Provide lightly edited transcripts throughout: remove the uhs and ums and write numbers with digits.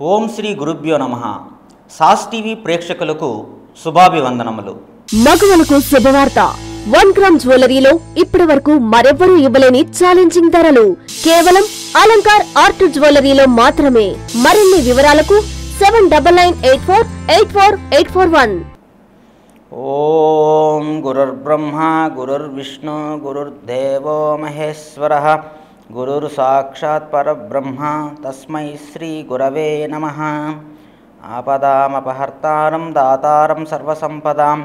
ఓం శ్రీ గురుభ్యో నమః. Sauce TV ప్రేక్షకులకు శుభాభివందనములు. మగవలకు శుభవార్త. 1 గ్రామ్ జ్యువెలరీలో ఇప్పటి వరకు మరెవ్వరూ ఇవ్వలేని ఛాలెంజింగ్ ధరలు కేవలం అలంకార్ ఆర్ట్ జ్యువెలరీలో మాత్రమే. మరిన్ని వివరాలకు 7998484841. ఓం గురుర్బ్రహ్మ గురుర్విష్ణు గురుర్దేవో మహేశ్వరః గురుర్ సాక్షాత్ పరబ్రహ్మ తస్మై శ్రీ గురవే నమః. ఆపదామపహర్తారం దాతారం సర్వసంపదాం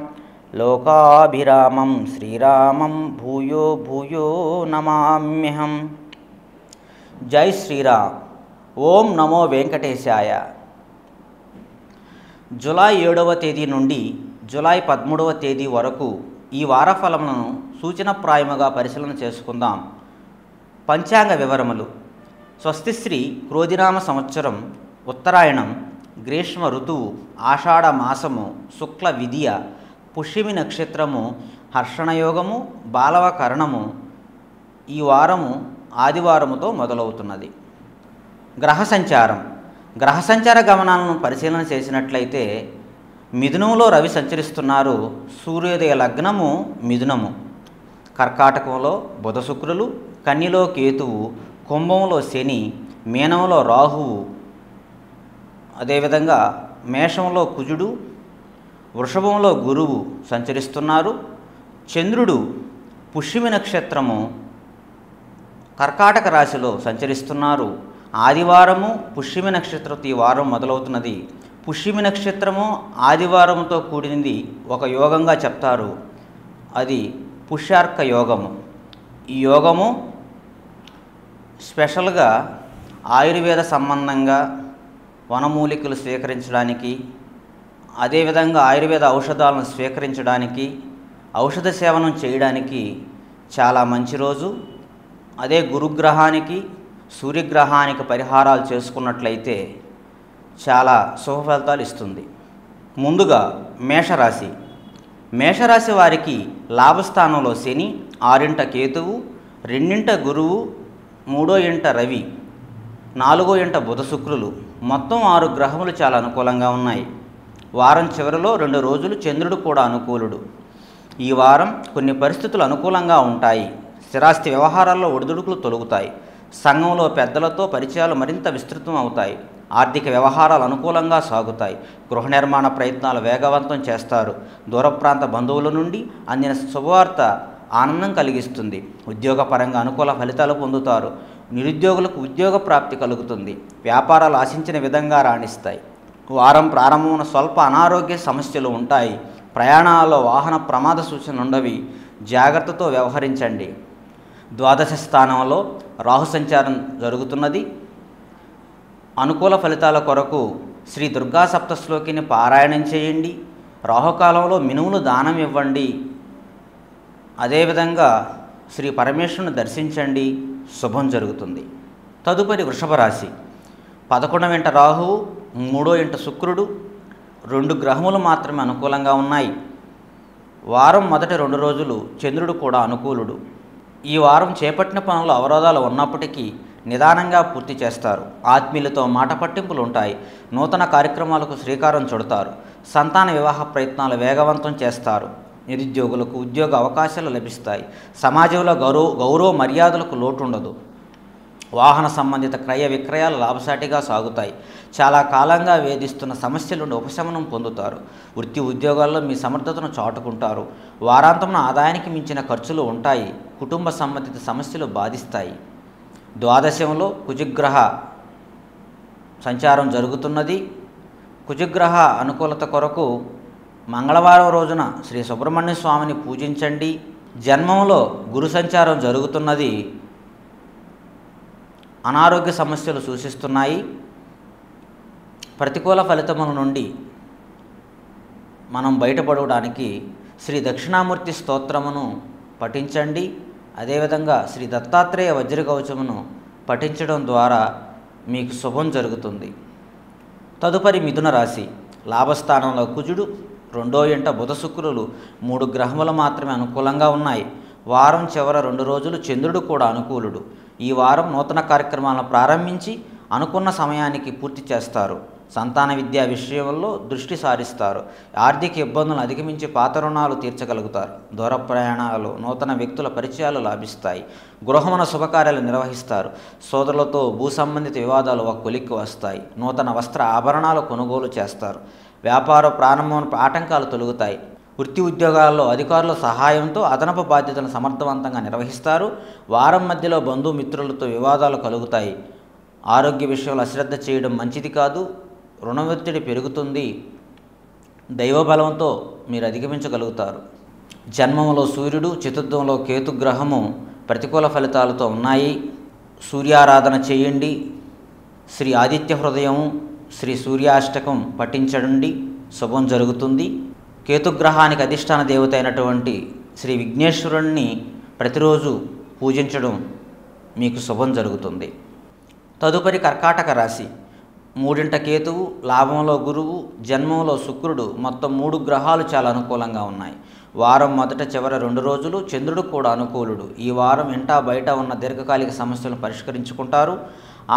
లోకాభిరామం శ్రీరామం భూయో భూయో నమామ్యహం. జై శ్రీరామ్. ఓం నమో వెంకటేశాయ. జూలై 7వ తేదీ నుండి జూలై 13వ తేదీ వరకు ఈ వార ఫలములను సూచనప్రాయముగా పరిశీలన చేసుకుందాం. పంచాంగ వివరములు. స్వస్తిశ్రీ క్రోధినామ సంవత్సరం, ఉత్తరాయణం, గ్రీష్మ ఋతువు, ఆషాఢ మాసము, శుక్ల విదియ, పుష్యమి నక్షత్రము, హర్షణయోగము, బాలవ కరణము. ఈ వారము ఆదివారముతో మొదలవుతున్నది. గ్రహ సంచారం. గ్రహ సంచార గమనాలను పరిశీలన చేసినట్లయితే మిథునంలో రవి సంచరిస్తున్నారు. సూర్యోదయ లగ్నము మిథునము. కర్కాటకంలో బుధ శుక్రులు, కన్యలో కేతువు, కుంభంలో శని, మీనంలో రాహువు, అదేవిధంగా మేషంలో కుజుడు, వృషభంలో గురువు సంచరిస్తున్నారు. చంద్రుడు పుష్యమి నక్షత్రము కర్కాటక రాశిలో సంచరిస్తున్నారు. ఆదివారము పుష్యమి నక్షత్రంతో ఈ వారం మొదలవుతున్నది. పుష్యమి నక్షత్రము ఆదివారంతో కూడినది ఒక యోగంగా చెప్తారు. అది పుష్యార్క యోగము. ఈ యోగము స్పెషల్గా ఆయుర్వేద సంబంధంగా వనమూలికలు స్వీకరించడానికి, అదేవిధంగా ఆయుర్వేద ఔషధాలను స్వీకరించడానికి, ఔషధ సేవనం చేయడానికి చాలా మంచి రోజు. అదే గురుగ్రహానికి సూర్యగ్రహానికి పరిహారాలు చేసుకున్నట్లయితే చాలా శుభ ఫలితాలు ఇస్తుంది. ముందుగా మేషరాశి. మేషరాశి వారికి లాభస్థానంలో శని, 6వ కేతువు, 2వ గురువు, 3వ రవి, 4వ బుధ శుక్రులు, మొత్తం 6 గ్రహములు చాలా అనుకూలంగా ఉన్నాయి. వారం చివరిలో 2 రోజులు చంద్రుడు కూడా అనుకూలుడు. ఈ వారం కొన్ని పరిస్థితులు అనుకూలంగా ఉంటాయి. స్థిరాస్తి వ్యవహారాల్లో ఒడిదుడుకులు తొలగుతాయి. సంఘంలో పెద్దలతో పరిచయాలు మరింత విస్తృతం అవుతాయి. ఆర్థిక వ్యవహారాలు అనుకూలంగా సాగుతాయి. గృహ నిర్మాణ ప్రయత్నాలు వేగవంతం చేస్తారు. దూర ప్రాంత బంధువుల నుండి అందిన శుభవార్త ఆనందం కలిగిస్తుంది. ఉద్యోగపరంగా అనుకూల ఫలితాలు పొందుతారు. నిరుద్యోగులకు ఉద్యోగ ప్రాప్తి కలుగుతుంది. వ్యాపారాలు ఆశించిన విధంగా రాణిస్తాయి. వారం ప్రారంభమున స్వల్ప అనారోగ్య సమస్యలు ఉంటాయి. ప్రయాణాలలో వాహన ప్రమాద సూచనలు ఉండవి. జాగ్రత్తతో వ్యవహరించండి. ద్వాదశ స్థానంలో రాహు సంచారం జరుగుతున్నది. అనుకూల ఫలితాల కొరకు శ్రీ దుర్గా సప్తశ్లోకిని పారాయణం చేయండి. రాహుకాలంలో మినుములు దానం ఇవ్వండి. అదేవిధంగా శ్రీ పరమేశ్వరుని దర్శించండి. శుభం జరుగుతుంది. తదుపరి వృషభ రాశి. 11వ రాహువు, 3వ శుక్రుడు, 2 గ్రహములు మాత్రమే అనుకూలంగా ఉన్నాయి. వారం మొదటి 2 రోజులు చంద్రుడు కూడా అనుకూలుడు. ఈ వారం చేపట్టిన పనులు అవరోధాలు ఉన్నప్పటికీ నిదానంగా పూర్తి చేస్తారు. ఆత్మీయులతో మాట పట్టింపులు ఉంటాయి. నూతన కార్యక్రమాలకు శ్రీకారం చుడతారు. సంతాన వివాహ ప్రయత్నాలు వేగవంతం చేస్తారు. నిరుద్యోగులకు ఉద్యోగ అవకాశాలు లభిస్తాయి. సమాజంలో గౌరవ మర్యాదలకు లోటు ఉండదు. వాహన సంబంధిత క్రయ విక్రయాలు లాభసాటిగా సాగుతాయి. చాలా కాలంగా వేధిస్తున్న సమస్యల నుండి ఉపశమనం పొందుతారు. వృత్తి ఉద్యోగాల్లో మీ సమర్థతను చాటుకుంటారు. వారాంతమున ఆదాయానికి మించిన ఖర్చులు ఉంటాయి. కుటుంబ సంబంధిత సమస్యలు బాధిస్తాయి. ద్వాదశంలో కుజగ్రహ సంచారం జరుగుతున్నది. కుజగ్రహ అనుకూలత కొరకు మంగళవారం రోజున శ్రీ సుబ్రహ్మణ్య స్వామిని పూజించండి. జన్మంలో గురు సంచారం జరుగుతున్నది. అనారోగ్య సమస్యలు సూచిస్తున్నాయి. ప్రతికూల ఫలితముల నుండి మనం బయటపడడానికి శ్రీ దక్షిణామూర్తి స్తోత్రమును పఠించండి. అదేవిధంగా శ్రీ దత్తాత్రేయ వజ్రకవచమును పఠించడం ద్వారా మీకు శుభం జరుగుతుంది. తదుపరి మిథున రాశి. లాభస్థానంలో కుజుడు, 2వ బుధ శుక్రులు, 3 గ్రహములు మాత్రమే అనుకూలంగా ఉన్నాయి. వారం చివర 2 రోజులు చంద్రుడు కూడా అనుకూలుడు. ఈ వారం నూతన కార్యక్రమాలను ప్రారంభించి అనుకున్న సమయానికి పూర్తి చేస్తారు. సంతాన విద్యా విషయంలో దృష్టి సారిస్తారు. ఆర్థిక ఇబ్బందులను అధిగమించి పాత రుణాలు తీర్చగలుగుతారు. దూర ప్రయాణాలు, నూతన వ్యక్తుల పరిచయాలు లాభిస్తాయి. గృహమున శుభకార్యాలు నిర్వహిస్తారు. సోదరులతో భూ సంబంధిత వివాదాలు ఒక కొలిక్కి వస్తాయి. నూతన వస్త్ర ఆభరణాలు కొనుగోలు చేస్తారు. వ్యాపార ప్రారంభం ఆటంకాలు తొలగుతాయి. వృత్తి ఉద్యోగాల్లో అధికారుల సహాయంతో అదనపు బాధ్యతలను సమర్థవంతంగా నిర్వహిస్తారు. వారం మధ్యలో బంధుమిత్రులతో వివాదాలు కలుగుతాయి. ఆరోగ్య విషయంలో అశ్రద్ధ చేయడం మంచిది కాదు. రుణ ఒత్తిడి పెరుగుతుంది. దైవబలంతో మీరు అధిగమించగలుగుతారు. జన్మంలో సూర్యుడు, చతుర్థంలో కేతుగ్రహము ప్రతికూల ఫలితాలతో ఉన్నాయి. సూర్యారాధన చేయండి. శ్రీ ఆదిత్య హృదయము, శ్రీ సూర్యాష్టకం పఠించండి, శుభం జరుగుతుంది. కేతుగ్రహానికి అధిష్టాన దేవత అయినటువంటి శ్రీ విఘ్నేశ్వరుణ్ణి ప్రతిరోజు పూజించడం మీకు శుభం జరుగుతుంది. తదుపరి కర్కాటక రాశి. 3 కేతువు, లాభంలో గురువు, జన్మంలో శుక్రుడు, మొత్తం 3 గ్రహాలు చాలా అనుకూలంగా ఉన్నాయి. వారం మొదట చివరి 2 రోజులు చంద్రుడు కూడా అనుకూలుడు. ఈ వారం ఇంటా బయట ఉన్న దీర్ఘకాలిక సమస్యలను పరిష్కరించుకుంటారు.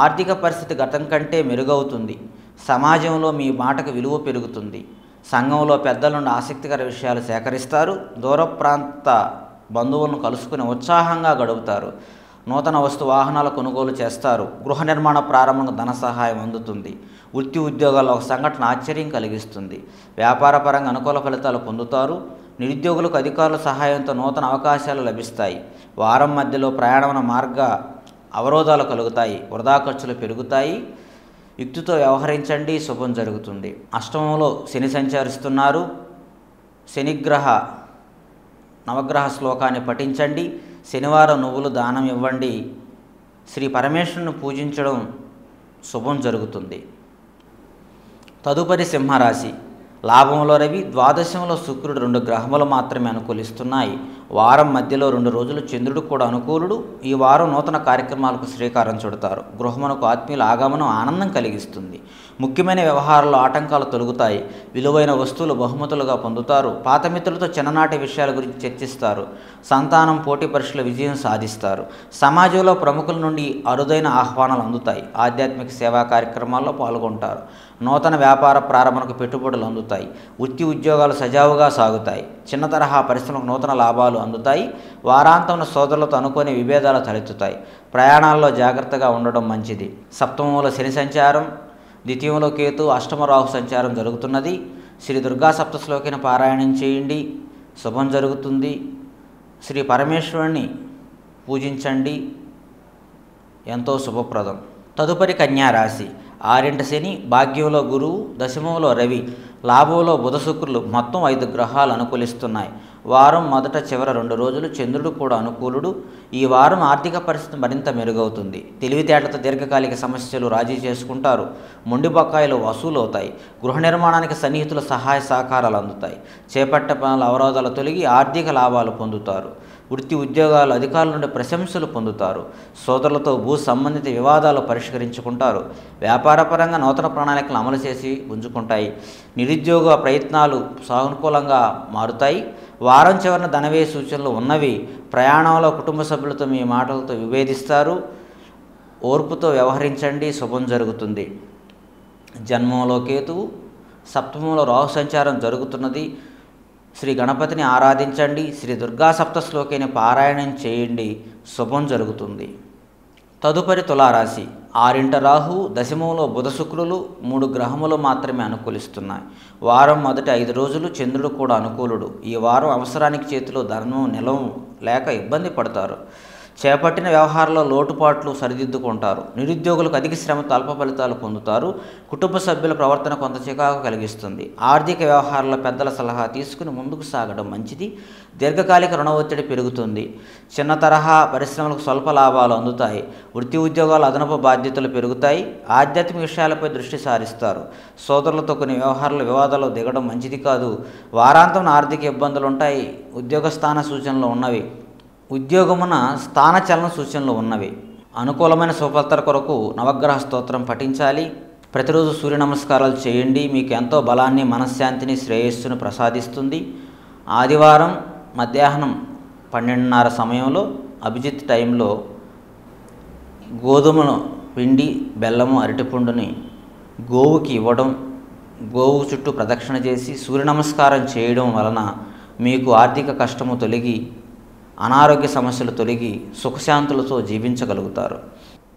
ఆర్థిక పరిస్థితి గతం కంటే మెరుగవుతుంది. సమాజంలో మీ మాటకు విలువ పెరుగుతుంది. సంఘంలో పెద్దల నుండి ఆసక్తికర విషయాలు సేకరిస్తారు. దూర ప్రాంత బంధువులను కలుసుకుని ఉత్సాహంగా గడుపుతారు. నూతన వస్తు వాహనాల కొనుగోలు చేస్తారు. గృహ నిర్మాణ ప్రారంభంలో ధన సహాయం అందుతుంది. వృత్తి ఉద్యోగాల్లో ఒక సంఘటన ఆశ్చర్యం కలిగిస్తుంది. వ్యాపారపరంగా అనుకూల ఫలితాలు పొందుతారు. నిరుద్యోగులకు అధికారుల సహాయంతో నూతన అవకాశాలు లభిస్తాయి. వారం మధ్యలో ప్రయాణమైన మార్గ అవరోధాలు కలుగుతాయి. వృధా ఖర్చులు పెరుగుతాయి. యుక్తితో వ్యవహరించండి, శుభం జరుగుతుంది. అష్టమంలో శని సంచరిస్తున్నారు. శనిగ్రహ నవగ్రహ శ్లోకాన్ని పఠించండి. శనివారం నువ్వులు దానం ఇవ్వండి. శ్రీ పరమేశ్వరుని పూజించడం శుభం జరుగుతుంది. తదుపరి సింహరాశి. లాభంలో రవి, ద్వాదశంలో శుక్రుడు 2 గ్రహములు మాత్రమే అనుకూలిస్తున్నాయి. వారం మధ్యలో 2 రోజులు చంద్రుడు కూడా అనుకూలుడు. ఈ వారం నూతన కార్యక్రమాలకు శ్రీకారం చుడతారు. గృహమునకు ఆత్మీయుల ఆగమనం ఆనందం కలిగిస్తుంది. ముఖ్యమైన వ్యవహారాల్లో ఆటంకాలు తొలగుతాయి. విలువైన వస్తువులు బహుమతులుగా పొందుతారు. పాత మిత్రులతో చిన్ననాటి విషయాల గురించి చర్చిస్తారు. సంతానం పోటీ పరీక్షల విజయం సాధిస్తారు. సమాజంలో ప్రముఖుల నుండి అరుదైన ఆహ్వానాలు అందుతాయి. ఆధ్యాత్మిక సేవా కార్యక్రమాల్లో పాల్గొంటారు. నూతన వ్యాపార ప్రారంభకు పెట్టుబడులు అందుతాయి. వృత్తి ఉద్యోగాలు సజావుగా సాగుతాయి. చిన్న తరహా పరిశ్రమలకు నూతన లాభాలు అందుతాయి. వారాంతంలో సోదరులతో అనుకోని విభేదాలు తలెత్తుతాయి. ప్రయాణాల్లో జాగ్రత్తగా ఉండడం మంచిది. సప్తమంలో శని సంచారం, ద్వితీయంలో కేతు, అష్టమ రాహు సంచారం జరుగుతున్నది. శ్రీ దుర్గా సప్తశ్లోకిని పారాయణం చేయండి, శుభం జరుగుతుంది. శ్రీ పరమేశ్వరుని పూజించండి, ఎంతో శుభప్రదం. తదుపరి కన్యారాశి. 6 శని, భాగ్యంలో గురువు, దశమంలో రవి, లాభంలో బుధ శుక్రులు, మొత్తం 5 గ్రహాలు అనుకూలిస్తున్నాయి. వారం మొదట చివరి 2 రోజులు చంద్రుడు కూడా అనుకూలుడు. ఈ వారం ఆర్థిక పరిస్థితి మరింత మెరుగవుతుంది. తెలివితేటలతో దీర్ఘకాలిక సమస్యలు రాజీ చేసుకుంటారు. మొండి బకాయిలు వసూలు అవుతాయి. గృహ నిర్మాణానికి సన్నిహితుల సహాయ సహకారాలు అందుతాయి. చేపట్టే పనుల అవరోధాలు తొలగి ఆర్థిక లాభాలు పొందుతారు. వృత్తి ఉద్యోగాలు అధికారుల నుండి ప్రశంసలు పొందుతారు. సోదరులతో భూ సంబంధిత వివాదాలు పరిష్కరించుకుంటారు. వ్యాపారపరంగా నూతన ప్రణాళికలను అమలు చేసి పుంజుకుంటాయి. నిరుద్యోగ ప్రయత్నాలు సానుకూలంగా మారుతాయి. వారం చివరిన ధనవ్యయ సూచనలు ఉన్నవి. ప్రయాణంలో కుటుంబ సభ్యులతో మీ మాటలతో విభేదిస్తారు. ఓర్పుతో వ్యవహరించండి, శుభం జరుగుతుంది. జన్మంలో కేతువు, సప్తమంలో రాహు సంచారం జరుగుతున్నది. శ్రీ గణపతిని ఆరాధించండి. శ్రీ దుర్గా సప్తశ్లోకిని పారాయణం చేయండి, శుభం జరుగుతుంది. తదుపరి తులారాశి. 6 రాహు, దశమంలో బుధ శుక్రులు, 3 గ్రహములు మాత్రమే అనుకూలిస్తున్నాయి. వారం మొదటి 5 రోజులు చంద్రుడు కూడా అనుకూలుడు. ఈ వారం అవసరానికి చేతిలో ధనం నిలవ లేక ఇబ్బంది పడతారు. చేపట్టిన వ్యవహారంలో లోటుపాట్లు సరిదిద్దుకుంటారు. నిరుద్యోగులకు అధిక శ్రమతో అల్ప ఫలితాలు పొందుతారు. కుటుంబ సభ్యుల ప్రవర్తన కొంత చికాకు కలిగిస్తుంది. ఆర్థిక వ్యవహారాల్లో పెద్దల సలహా తీసుకుని ముందుకు సాగడం మంచిది. దీర్ఘకాలిక రుణ ఒత్తిడి పెరుగుతుంది. చిన్న తరహా పరిశ్రమలకు స్వల్ప లాభాలు అందుతాయి. వృత్తి ఉద్యోగాలు అదనపు బాధ్యతలు పెరుగుతాయి. ఆధ్యాత్మిక విషయాలపై దృష్టి సారిస్తారు. సోదరులతో కొన్ని వ్యవహారాల వివాదాలు దిగడం మంచిది కాదు. వారాంతం ఆర్థిక ఇబ్బందులు ఉంటాయి. ఉద్యోగ స్థాన సూచనలు ఉన్నవి. ఉద్యోగమున స్థానచలన సూచనలు ఉన్నవి. అనుకూలమైన శుభఫలితాల కొరకు నవగ్రహ స్తోత్రం పఠించాలి. ప్రతిరోజు సూర్య నమస్కారాలు చేయండి. మీకు ఎంతో బలాన్ని, మనశ్శాంతిని, శ్రేయస్సును ప్రసాదిస్తుంది. ఆదివారం మధ్యాహ్నం 12:30 సమయంలో అభిజిత్ టైంలో గోధుమను పిండి, బెల్లము, అరటిపండుని గోవుకి ఇవ్వడం, గోవు చుట్టూ ప్రదక్షిణ చేసి సూర్య నమస్కారం చేయడం వలన మీకు ఆర్థిక కష్టము తొలగి, అనారోగ్య సమస్యలు తొలగి సుఖశాంతులతో జీవించగలుగుతారు.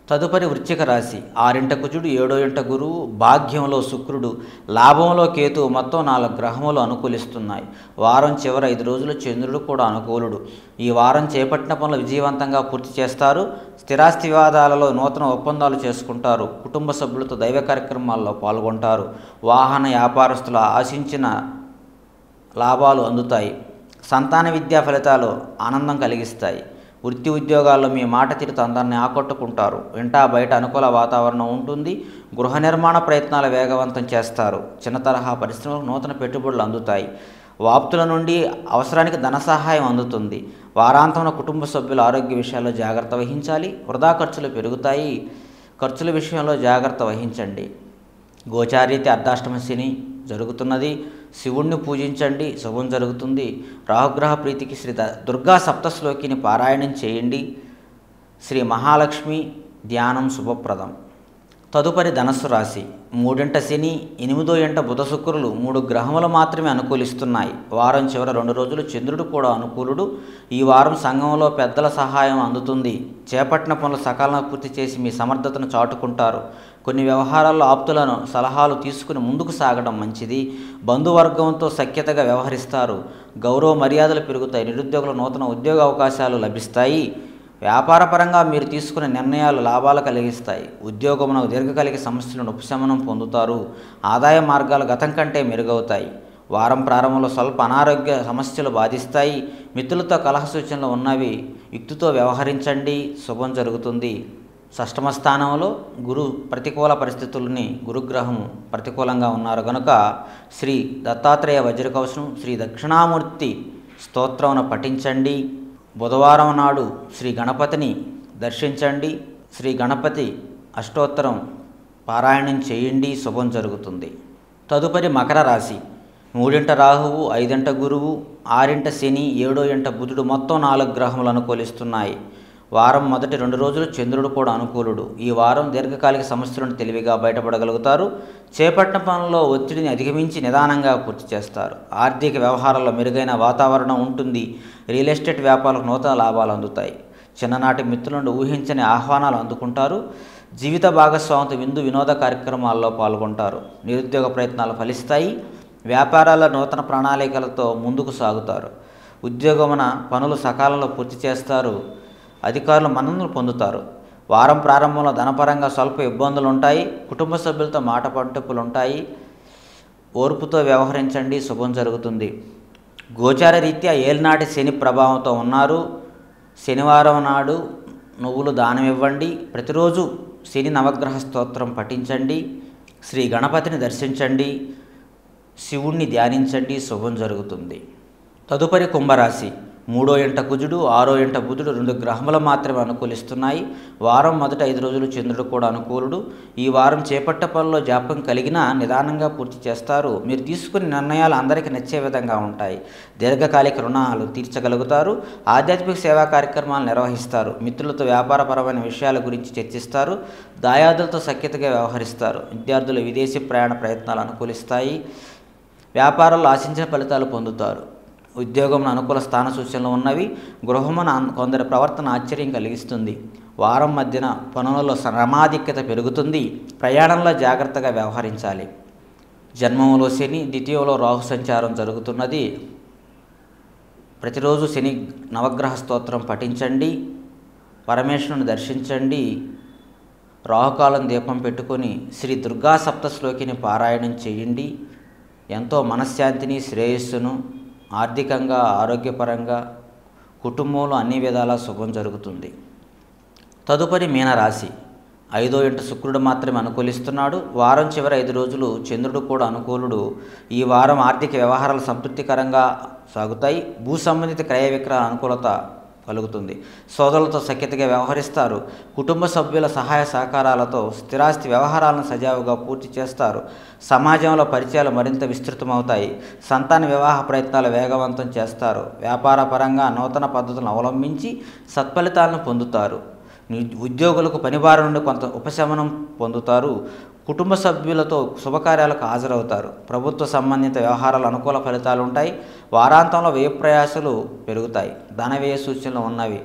తదుపరి వృశ్చిక రాశి. 6 కుజుడు, 7 గురువు, భాగ్యంలో శుక్రుడు, లాభంలో కేతువు, మొత్తం 4 గ్రహములు అనుకూలిస్తున్నాయి. వారం చివరి 5 రోజులు చంద్రుడు కూడా అనుకూలుడు. ఈ వారం చేపట్టిన పనులు విజయవంతంగా పూర్తి చేస్తారు. స్థిరాస్తి వివాదాలలో నూతన ఒప్పందాలు చేసుకుంటారు. కుటుంబ సభ్యులతో దైవ కార్యక్రమాల్లో పాల్గొంటారు. వాహన వ్యాపారస్తులు ఆశించిన లాభాలు అందుతాయి. సంతాన విద్యా ఫలితాలు ఆనందం కలిగిస్తాయి. వృత్తి ఉద్యోగాల్లో మీ మాట తీరుతో అందరినీ ఆకట్టుకుంటారు. ఇంటా బయట అనుకూల వాతావరణం ఉంటుంది. గృహ నిర్మాణ ప్రయత్నాలు వేగవంతం చేస్తారు. చిన్న తరహా పరిశ్రమలకు నూతన పెట్టుబడులు అందుతాయి. వాప్తుల నుండి అవసరానికి ధన సహాయం అందుతుంది. వారాంతంలో కుటుంబ సభ్యుల ఆరోగ్య విషయాల్లో జాగ్రత్త వహించాలి. వృధా ఖర్చులు పెరుగుతాయి. ఖర్చుల విషయంలో జాగ్రత్త వహించండి. గోచారీతి అర్ధాష్టమ శని జరుగుతున్నది. శివుణ్ణి పూజించండి, శుభం జరుగుతుంది. రాహుగ్రహ ప్రీతికి శ్రీ దుర్గా సప్తశ్లోకిని పారాయణం చేయండి. శ్రీ మహాలక్ష్మి ధ్యానం శుభప్రదం. తదుపరి ధనస్సు రాశి. 3 శని, 8 బుధ శుక్రులు 3 గ్రహములు మాత్రమే అనుకూలిస్తున్నాయి. వారం చివరి 2 రోజులు చంద్రుడు కూడా అనుకూలుడు. ఈ వారం సంఘంలో పెద్దల సహాయం అందుతుంది. చేపట్టిన పనులు సకాలంలో పూర్తి చేసి మీ సమర్థతను చాటుకుంటారు. కొన్ని వ్యవహారాల్లో ఆప్తులను సలహాలు తీసుకుని ముందుకు సాగడం మంచిది. బంధువర్గంతో సఖ్యతగా వ్యవహరిస్తారు. గౌరవ మర్యాదలు పెరుగుతాయి. నిరుద్యోగుల నూతన ఉద్యోగ అవకాశాలు లభిస్తాయి. వ్యాపారపరంగా మీరు తీసుకునే నిర్ణయాలు లాభాలు కలిగిస్తాయి. ఉద్యోగమున దీర్ఘకాలిక సమస్యలను ఉపశమనం పొందుతారు. ఆదాయ మార్గాలు గతం కంటే మెరుగవుతాయి. వారం ప్రారంభంలో స్వల్ప అనారోగ్య సమస్యలు బాధిస్తాయి. మిత్రులతో కలహ సూచనలు ఉన్నవి. యుక్తితో వ్యవహరించండి, శుభం జరుగుతుంది. షష్టమ స్థానంలో గురు ప్రతికూల పరిస్థితుల్ని గురుగ్రహము ప్రతికూలంగా ఉన్నారు కనుక శ్రీ దత్తాత్రేయ వజ్రకవచం, శ్రీ దక్షిణామూర్తి స్తోత్రమును పఠించండి. బుధవారం నాడు శ్రీ గణపతిని దర్శించండి. శ్రీ గణపతి అష్టోత్తరం పారాయణం చేయండి, శుభం జరుగుతుంది. తదుపరి మకర రాశి. 3 రాహువు, 5 గురువు, 6 శని, 7 బుధుడు, మొత్తం 4 గ్రహములు అనుకూలిస్తున్నాయి. వారం మొదటి 2 రోజులు చంద్రుడు కూడా అనుకూలుడు. ఈ వారం దీర్ఘకాలిక సమస్యలను తెలివిగా బయటపడగలుగుతారు. చేపట్టిన పనుల్లో ఒత్తిడిని అధిగమించి నిదానంగా పూర్తి చేస్తారు. ఆర్థిక వ్యవహారాల్లో మెరుగైన వాతావరణం ఉంటుంది. రియల్ ఎస్టేట్ వ్యాపారాలకు నూతన లాభాలు అందుతాయి. చిన్ననాటి మిత్రుల నుండి ఊహించని ఆహ్వానాలు అందుకుంటారు. జీవిత భాగస్వామితో విందు వినోద కార్యక్రమాల్లో పాల్గొంటారు. నిరుద్యోగ ప్రయత్నాలు ఫలిస్తాయి. వ్యాపారాల నూతన ప్రణాళికలతో ముందుకు సాగుతారు. ఉద్యోగమున పనులు సకాలంలో పూర్తి చేస్తారు. అధికారులు మన్ననలు పొందుతారు. వారం ప్రారంభంలో ధనపరంగా స్వల్ప ఇబ్బందులు ఉంటాయి. కుటుంబ సభ్యులతో మాట పట్టింపులు ఉంటాయి. ఓర్పుతో వ్యవహరించండి, శుభం జరుగుతుంది. గోచార రీత్యా ఏలినాటి శని ప్రభావంతో ఉన్నారు. శనివారం నాడు నువ్వులు దానం ఇవ్వండి. ప్రతిరోజు శని నవగ్రహ స్తోత్రం పఠించండి. శ్రీ గణపతిని దర్శించండి. శివుణ్ణి ధ్యానించండి, శుభం జరుగుతుంది. తదుపరి కుంభరాశి. 3 కుజుడు, 6 బుధుడు 2 గ్రహములు మాత్రమే అనుకూలిస్తున్నాయి. వారం మొదటి 5 రోజులు చంద్రుడు కూడా అనుకూలుడు. ఈ వారం చేపట్ట పనుల్లో జాప్యం కలిగినా నిదానంగా పూర్తి చేస్తారు. మీరు తీసుకునే నిర్ణయాలు అందరికీ నచ్చే విధంగా ఉంటాయి. దీర్ఘకాలిక రుణాలు తీర్చగలుగుతారు. ఆధ్యాత్మిక సేవా కార్యక్రమాలు నిర్వహిస్తారు. మిత్రులతో వ్యాపారపరమైన విషయాల గురించి చర్చిస్తారు. దాయాదులతో సఖ్యతగా వ్యవహరిస్తారు. విద్యార్థులు విదేశీ ప్రయాణ ప్రయత్నాలు అనుకూలిస్తాయి. వ్యాపారాల్లో ఆశించిన ఫలితాలు పొందుతారు. ఉద్యోగంలో అనుకూల స్థాన సూచనలు ఉన్నవి. గృహమున కొందరి ప్రవర్తన ఆశ్చర్యం కలిగిస్తుంది. వారం మధ్యన పనులలో శ్రమాధిక్యత పెరుగుతుంది. ప్రయాణంలో జాగ్రత్తగా వ్యవహరించాలి. జన్మంలో శని, ద్వితీయంలో రాహు సంచారం జరుగుతున్నది. ప్రతిరోజు శని నవగ్రహ స్తోత్రం పఠించండి. పరమేశ్వరుని దర్శించండి. రాహుకాలం దీపం పెట్టుకొని శ్రీ దుర్గా సప్తశ్లోకిని పారాయణం చేయండి. ఎంతో మనశ్శాంతిని, శ్రేయస్సును, ఆర్థికంగా, ఆరోగ్యపరంగా, కుటుంబంలో అన్ని విధాలా శుభం జరుగుతుంది. తదుపరి మీనరాశి. 5 శుక్రుడు మాత్రమే అనుకూలిస్తున్నాడు. వారం చివరి 5 రోజులు చంద్రుడు కూడా అనుకూలుడు. ఈ వారం ఆర్థిక వ్యవహారాలు సంతృప్తికరంగా సాగుతాయి. భూ సంబంధిత క్రయ విక్రయాల అనుకూలత కలుగుతుంది. సోదరులతో సఖ్యతగా వ్యవహరిస్తారు. కుటుంబ సభ్యుల సహాయ సహకారాలతో స్థిరాస్తి వ్యవహారాలను సజావుగా పూర్తి చేస్తారు. సమాజంలో పరిచయాలు మరింత విస్తృతమవుతాయి. సంతాన వివాహ ప్రయత్నాలు వేగవంతం చేస్తారు. వ్యాపార పరంగా నూతన పద్ధతులను అవలంబించి సత్ఫలితాలను పొందుతారు. ఉద్యోగులకు పనిభారం నుండి కొంత ఉపశమనం పొందుతారు. కుటుంబ సభ్యులతో శుభకార్యాలకు హాజరవుతారు. ప్రభుత్వ సంబంధిత వ్యవహారాలు అనుకూల ఫలితాలు ఉంటాయి. వారాంతంలో వ్యయ ప్రయాసాలు పెరుగుతాయి. ధన వ్యయ సూచనలు ఉన్నవి.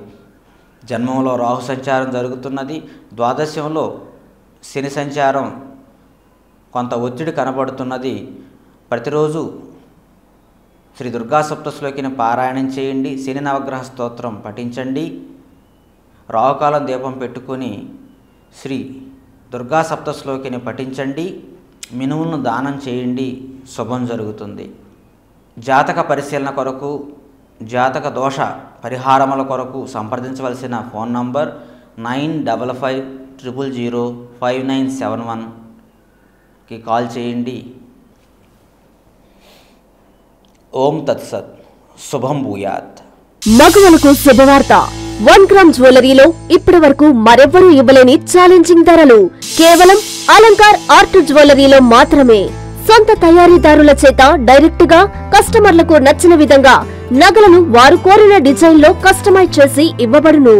జన్మంలో రాహు సంచారం జరుగుతున్నది. ద్వాదశంలో శని సంచారం కొంత ఒత్తిడి కనబడుతున్నది. ప్రతిరోజు శ్రీ దుర్గా సప్తశ్లోకిని పారాయణం చేయండి. శని నవగ్రహ స్తోత్రం పఠించండి. రాహుకాలం దీపం పెట్టుకొని శ్రీ దుర్గా సప్తశ్లోకిని పఠించండి. మినుములను దానం చేయండి. శుభం జరుగుతుంది. జాతక పరిశీలన కొరకు, జాతక దోష పరిహారముల కొరకు సంప్రదించవలసిన ఫోన్ నంబర్ 95500597 కాల్ చేయండి. ఓం తత్సత్. శుభం భూయాత్. మగవాళ్ళకు శుభవార్త. 1 గ్రామ్ జ్యువెలరీలో ఇప్పటి వరకు మరెవ్వరూ ఇవ్వలేని ఛాలెంజింగ్ ధరలు కేవలం అలంకార్ ఆర్ట్ జ్యువెలరీలో మాత్రమే. సొంత తయారీదారుల చేత డైరెక్ట్ గా కస్టమర్లకు నచ్చిన విధంగా నగలను వారు కోరిన డిజైన్ లో కస్టమైజ్ చేసి ఇవ్వబడును.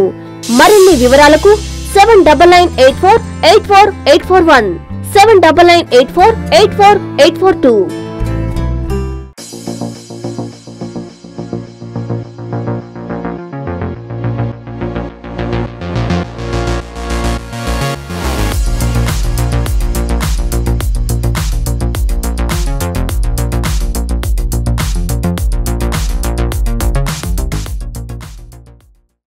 మరిన్ని వివరాలకు 7998484841 7998484842